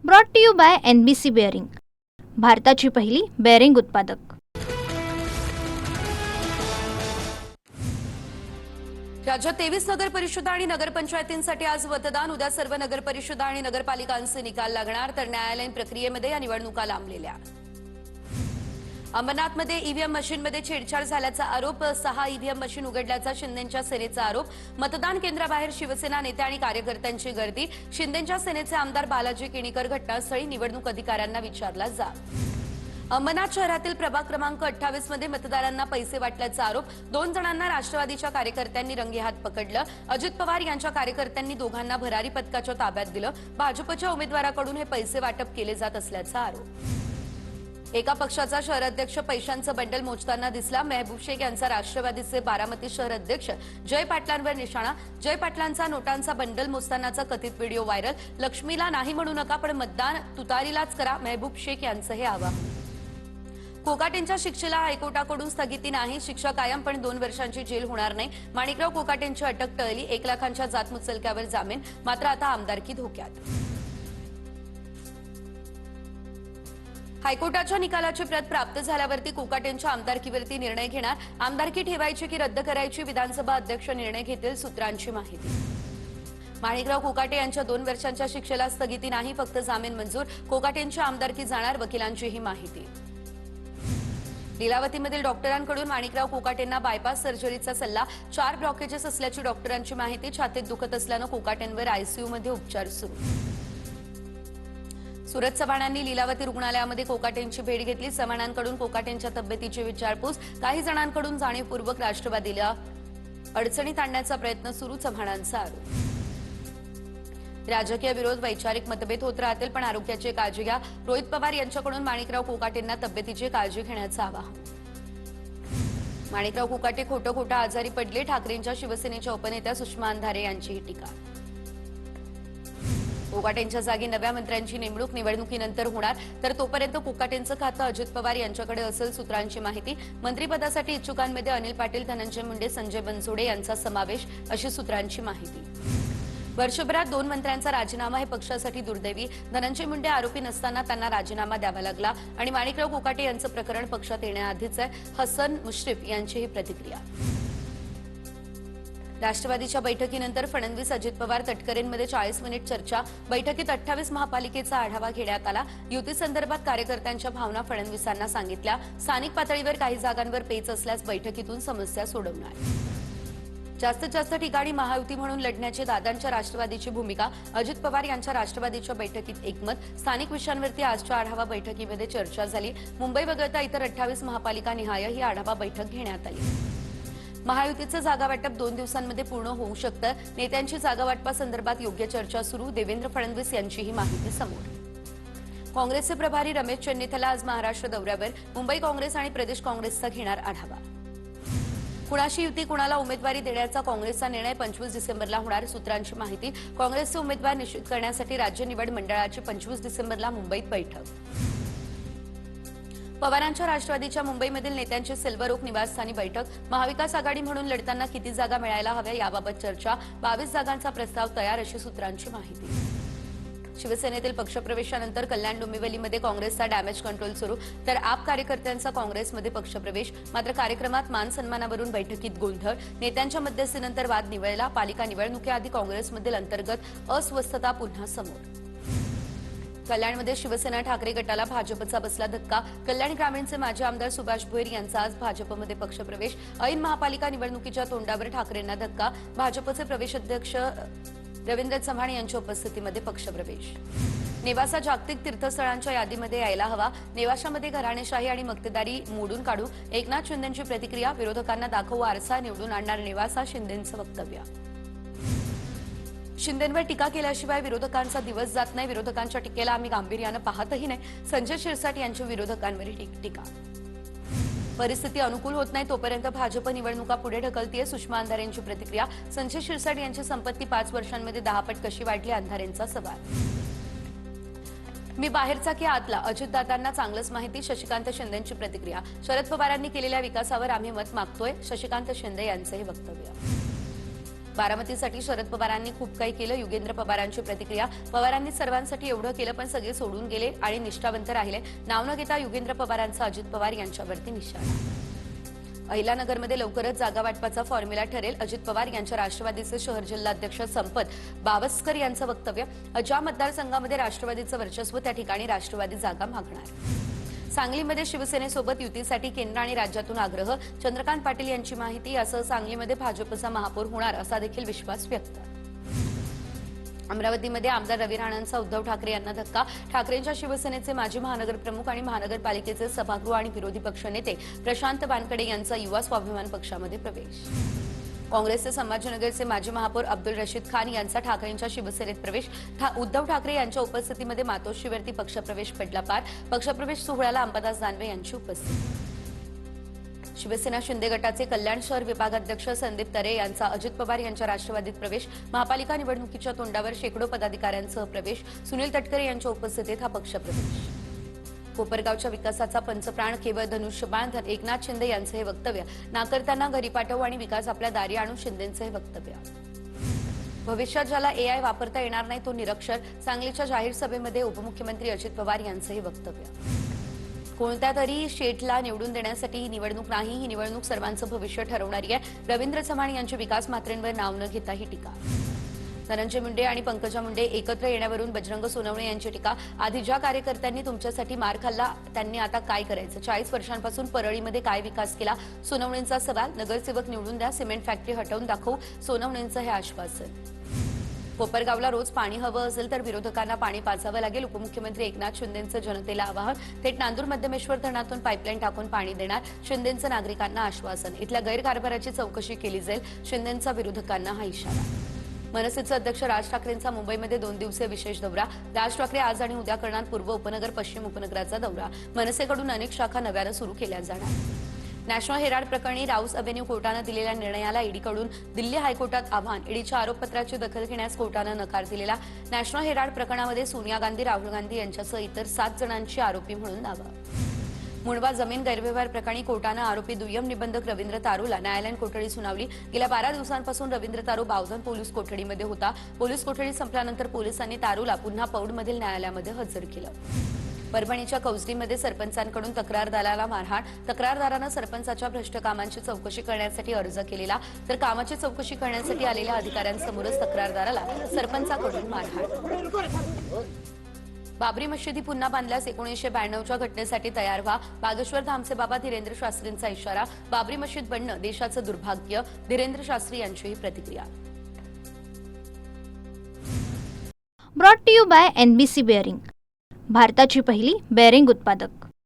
Brought to you by NBC bearing, भारताची पहिली bearing उत्पादक। राज्यात 23 नगर परिषदा आणि नगरपंचायतींसाठी आज मतदान। उद्या सर्व नगर परिषदा आणि नगरपालिकांचे निकाल लागणार, तर न्यायालयीन प्रक्रियेमध्ये या निवडणुका लांबलेल्या। अंबरनाथमध्ये ईव्हीएम मशीनमध्ये छेडछाड झाल्याचा आरोप, 6 ईव्हीएम मशीन उघडल्याचा शिंदेंच्या सेनेचा आरोप। मतदान केंद्राबाहेर शिवसेना नेते आणि कार्यकर्त्यांची गर्दी। शिंदेंच्या सेनेचे आमदार बालाजी किणीकर घटनास्थळी, निवडणूक अधिकाऱ्यांना विचारला जाब। अंबरनाथ शहरातील प्रभाग क्रमांक 28 मध्ये मतदारांना पैसे वाटल्याचा आरोप, 2 जणांना राष्ट्रवादीच्या कार्यकर्त्यांनी रंगेहात पकडलं। अजित पवार यांच्या कार्यकर्त्यांनी दोघांना भरारी पथकाच्या ताब्यात दिलं। भाजपच्या उमेदवाराकडून हे पैसे वाटप केले जात असल्याचा आरोप। एका पक्षाचा शहराध्यक्ष पैशांचं बंडल मोजताना दिसला। मेहबूब शेख यांचा राष्ट्रवादीचे बारामती शहर अध्यक्ष जय पाटलांवर निशाणा। जय पाटलांचा नोटांचा बंडल मोजतानाचा कथित व्हिडिओ व्हायरल। लक्ष्मीला नाही म्हणू नका, पण मतदान तुतारीलाच करा, मेहबूब शेख यांचं हे आवाहन। कोकाटेंच्या शिक्षेला हायकोर्टाकडून स्थगिती नाही, शिक्षा कायम पण 2 वर्षांची जेल होणार नाही। माणिकराव कोकाटेंची अटक टळली, 1 लाखांच्या जात मुचलक्यावर जामीन, मात्र आता आमदारकी धोक्यात। हायकोर्टाच्या निकालाची प्रत प्राप्त झाल्यावरती कोकाटेंच्या आमदारकीवरती निर्णय घेणार। आमदारकी ठेवायची की रद्द करायची, विधानसभा अध्यक्ष निर्णय घेतील, सूत्रांची माहिती। माणिकराव कोकाटे यांच्या 2 वर्षांच्या शिक्षेला स्थगिती नाही, फक्त जामीन मंजूर। कोकाटेंची आमदारकी जाणार, वकिलांची ही माहिती। लीलावतीमधील डॉक्टरांकडून माणिकराव कोकाटेंना बायपास सर्जरीचा सल्ला, 4 ब्लॉकेजेस असल्याची डॉक्टरांची माहिती। छातीत दुखत असल्यानं कोकाटेंवर आयसीयूमध्ये उपचार सुरू। सुरत चव्हाणांनी लीलावती रुग्णालयामध्ये कोकाटेंची भेट घेतली। चव्हाणांकडून कोकाटेंच्या तब्येतीची विचारपूस, काही जणांकडून जाणीवपूर्वक राष्ट्रवादीला अडचणीत आणण्याचा प्रयत्न सुरू, चव्हाणांचा आरोप। राजकीय विरोध, वैचारिक मतभेद होत राहतील, पण आरोग्याची काळजी घ्या, रोहित पवार यांच्याकडून माणिकराव कोकाटेंना तब्येतीची काळजी घेण्याचं आवाहन। माणिकराव कोकाटे खोटं आजारी पडले, ठाकरेंच्या शिवसेनेच्या उपनेत्या सुषमा अंधारे यांचीही टीका। कोकाटेंच्या जागी नव्या मंत्र्यांची नेमणूक निवडणुकीनंतर होणार, तर तोपर्यंत कोकाटेंचं खातं अजित पवार यांच्याकडे असेल, सूत्रांची माहिती। मंत्रिपदासाठी इच्छुकांमध्ये अनिल पाटील, धनंजय मुंडे, संजय बनसोडे यांचा समावेश, अशी सूत्रांची माहिती। वर्षभरात 2 मंत्र्यांचा राजीनामा हे पक्षासाठी दुर्दैवी, धनंजय मुंडे आरोपी नसताना त्यांना राजीनामा द्यावा लागला आणि माणिकराव कोकाटे यांचं प्रकरण पक्षात येण्याआधीच आहे, हसन मुश्रीफ यांची ही प्रतिक्रिया। राष्ट्रवादीच्या बैठकीनंतर फडणवीस अजित पवार तटकरेंमध्ये 40 मिनिट चर्चा। बैठकीत 28 महापालिकेचा आढावा घेण्यात आला। युती संदर्भात कार्यकर्त्यांच्या भावना फडणवीसांना सांगितल्या। स्थानिक पातळीवर काही जागांवर पेच असल्यास बैठकीतून समस्या सोडवणार। जास्तीत जास्त ठिकाणी महायुती म्हणून लढण्याची दादांच्या राष्ट्रवादीची भूमिका, अजित पवार यांच्या राष्ट्रवादीच्या बैठकीत एकमत। स्थानिक विषयांवरती आजच्या आढावा बैठकीमध्ये चर्चा झाली। मुंबई वगळता इतर 28 महापालिका निहाय ही आढावा बैठक घेण्यात आली। महायुतीचं जागावाटप 2 दिवसांमध्ये पूर्ण होऊ शकतं, नेत्यांची जागावाटपासंदर्भात योग्य चर्चा सुरू, देवेंद्र फडणवीस यांची ही माहिती समोर। काँग्रेसचे प्रभारी रमेश चन्नीथला आज महाराष्ट्र दौऱ्यावर, मुंबई काँग्रेस आणि प्रदेश काँग्रेसचा घेणार आढावा। कुणाशी युती, कुणाला उमेदवारी देण्याचा काँग्रेसचा निर्णय 25 डिसेंबरला होणार, सूत्रांची माहिती। काँग्रेसचे उमेदवार निश्चित करण्यासाठी राज्य निवड मंडळाची 25 डिसेंबरला मुंबईत बैठक। पवारांच्या राष्ट्रवादीच्या मुंबईमधील नेत्यांची सिल्वर ओक निवासस्थानी बैठक। महाविकास आघाडी म्हणून लढताना किती जागा मिळायला हव्या याबाबत चर्चा, 22 जागांचा प्रस्ताव तयार, अशी सूत्रांची माहिती। शिवसेनेतील पक्षप्रवेशानंतर कल्याण डोंबिवलीमध्ये काँग्रेसचा डॅमेज कंट्रोल सुरू, तर आप कार्यकर्त्यांचा काँग्रेसमध्ये पक्षप्रवेश, मात्र कार्यक्रमात मान सन्मानावरून बैठकीत गोंधळ। नेत्यांच्या मध्यस्थीनंतर वाद निवळला, पालिका निवडणुकीआधी काँग्रेसमधील अंतर्गत अस्वस्थता पुन्हा समोर। कल्याणमध्ये शिवसेना ठाकरे गटाला भाजपचा बसला धक्का। कल्याण ग्रामीणचे माजी आमदार सुभाष भोईर यांचा आज भाजपमध्ये पक्षप्रवेश। ऐन महापालिका निवडणुकीच्या तोंडावर ठाकरेंना धक्का, भाजपचे प्रदेशाध्यक्ष रवींद्र चव्हाण यांच्या उपस्थितीमध्ये पक्षप्रवेश। नेवासा जागतिक तीर्थस्थळांच्या यादीमध्ये यायला हवा, नेवाशामध्ये घराणेशाही आणि मक्तेदारी मोडून काढू, एकनाथ शिंदेंची प्रतिक्रिया। विरोधकांना दाखवू आरसा, निवडून आणणार नेवासा, शिंदेंचं वक्तव्य। शिंदेंवर टीका केल्याशिवाय विरोधकांचा दिवस जात नाही, विरोधकांच्या टीकेला आम्ही गांभीर्यानं पाहतही नाही, संजय शिरसाट यांची विरोधकांवरील टीका। परिस्थिती अनुकूल होत नाही तोपर्यंत भाजप निवडणुका पुढे ढकलतीये, सुषमा अंधारेंची प्रतिक्रिया। संजय शिरसाट यांची संपत्ती 5 वर्षांमध्ये 10 पट कशी वाढली, अंधारेंचा सवाल। मी बाहेरचा की आतला, अजितदादांना चांगलंच माहिती, शशिकांत शिंदेंची प्रतिक्रिया। शरद पवारांनी केलेल्या विकासावर आम्ही मत मागतोय, शशिकांत शिंदे यांचंही वक्तव्य। बारामतीसाठी शरद पवारांनी खूप काही केलं. युगेंद्र पवारांची प्रतिक्रिया. पवारांनी सर्वांसाठी एवढं केलं पण सगळे सोडून गेले आणि निष्ठावंत राहिले. नाव न घेता युगेंद्र पवारांचा अजित पवार यांच्यावरती निशाणा. अहिलानगरमध्ये लवकरच जागा वाटपाचा फॉर्म्युला ठरेल. अजित पवार यांच्या राष्ट्रवादीचे शहर जिल्हाध्यक्ष संपत बावस्कर यांचं वक्तव्य. ज्या मतदारसंघामध्ये राष्ट्रवादीचं वर्चस्व त्या ठिकाणी राष्ट्रवादी जागा मागणार. सांगलीमध्ये शिवसेनेसोबत युतीसाठी केंद्र आणि राज्यातून आग्रह. चंद्रकांत पाटील यांची माहिती. यासह सांगलीमध्ये भाजपचा महापौर होणार असा देखील विश्वास व्यक्त. अमरावतीमध्ये आमदार रवी राणांचा उद्धव ठाकरे यांना धक्का. ठाकरेंच्या शिवसेनेचे माजी महानगरप्रमुख आणि महानगरपालिकेचे सभागृह आणि विरोधी पक्षनेते प्रशांत वानकडे यांचा युवा स्वाभिमान पक्षामध्ये प्रवेश. काँग्रेसचे संभाजीनगरचे माजी महापौर अब्दुल रशीद खान यांचा ठाकरेंच्या शिवसेनेत प्रवेश. उद्धव ठाकरे यांच्या उपस्थितीमध्ये मातोश्रीवरती पक्षप्रवेश पडला पार. पक्षप्रवेश सोहळ्याला अंबादास दानवे यांची उपस्थिती. शिवसेना शिंदे गटाचे कल्याण शहर विभागाध्यक्ष संदीप तरे यांचा अजित पवार यांच्या राष्ट्रवादीत प्रवेश. महापालिका निवडणुकीच्या तोंडावर शेकडो पदाधिकाऱ्यांसह प्रवेश. सुनील तटकरे यांच्या उपस्थितीत हा पक्षप्रवेश. कोपरगावच्या विकासाचा पंचप्राण केवळ धनुष्यबाण. एकनाथ शिंदे यांचं हे वक्तव्य. नाकर्त्यांना घरी पाठवू आणि विकास आपल्या दारी आणू, शिंदेंचं हे वक्तव्य. भविष्यात ज्याला एआय वापरता येणार नाही तो निरक्षर. सांगलीच्या जाहीर सभेमध्ये उपमुख्यमंत्री अजित पवार यांचं हे वक्तव्य. कोणत्या तरी शेठला निवडून देण्यासाठी ही निवडणूक नाही, ही निवडणूक सर्वांचं भविष्य ठरवणारी आहे. रवींद्र चव्हाण यांचे विकास म्हात्रेंवर नाव न घेता ही टीका. धनंजय मुंडे आणि पंकजा मुंडे एकत्र येण्यावरून बजरंग सोनवणे यांची टीका. आधी ज्या कार्यकर्त्यांनी तुमच्यासाठी मार खाल्ला त्यांनी आता काय करायचं? 40 वर्षांपासून परळीमध्ये काय विकास केला? सोनवणेंचा सवाल. नगरसेवक निवडून द्या, सिमेंट फॅक्टरी हटवून दाखवू, सोनवणेंचं हे आश्वासन. कोपरगावला रोज पाणी हवं असेल तर विरोधकांना पाणी पाजावं लागेल. उपमुख्यमंत्री एकनाथ शिंदेंचं जनतेला आवाहन. थेट नांदूर मध्यमेश्वर धरणातून पाईपलाईन टाकून पाणी देणार, शिंदेंचं नागरिकांना आश्वासन. इथल्या गैरकारभाराची चौकशी केली जाईल, शिंदेंचा विरोधकांना हा इशारा. मनसेचे अध्यक्ष राज ठाकरेंचा मुंबईमध्ये 2 दिवसीय विशेष दौरा. राज ठाकरे आज आणि उद्या करणार पूर्व उपनगर पश्चिम उपनगराचा दौरा. मनसेकडून अनेक शाखा नव्यानं सुरू केल्या जाणार. नॅशनल हेराल्ड प्रकरणी राऊस अव्हेन्यू कोर्टानं दिलेल्या निर्णयाला ईडीकडून दिल्ली हायकोर्टात आव्हान. ईडीच्या आरोपपत्राची दखल घेण्यास कोर्टानं नकार दिलेला. नॅशनल हेराल्ड प्रकरणामध्ये सोनिया गांधी, राहुल गांधी यांच्यासह इतर 7 जणांची आरोपी म्हणून नावं. मुंडवा जमीन गैरव्यवहार प्रकरणी कोर्टानं आरोपी दुय्यम निबंधक रवींद्र तारूला न्यायालयीन कोठडी सुनावली. गेल्या 12 दिवसांपासून रवींद्र तारू बावधन पोलीस कोठडीमध्ये होता. पोलीस कोठडी संपल्यानंतर पोलिसांनी तारूला पुन्हा पौडमधील न्यायालयामध्ये हजर केलं. परभणीच्या कौसडीमध्ये सरपंचांकडून तक्रारदाराला मारहाण. तक्रारदारानं सरपंचाच्या भ्रष्ट कामांची चौकशी करण्यासाठी अर्ज केलेला, तर कामाची चौकशी करण्यासाठी आलेल्या अधिकाऱ्यांसमोरच तक्रारदाराला सरपंचाकडून मारहाण. बाबरी मशिदी पुन्हा बांधल्यास 1992च्या घटनेसाठी तयार व्हा. बागेश्वर धामचे बाबा धीरेंद्र शास्त्रींचा इशारा. बाबरी मशीद बनणं देशाचं दुर्भाग्य, धीरेंद्र शास्त्री यांचीही प्रतिक्रिया. Brought to you by NBC bearing, भारताची पहिली बेअरिंग उत्पादक.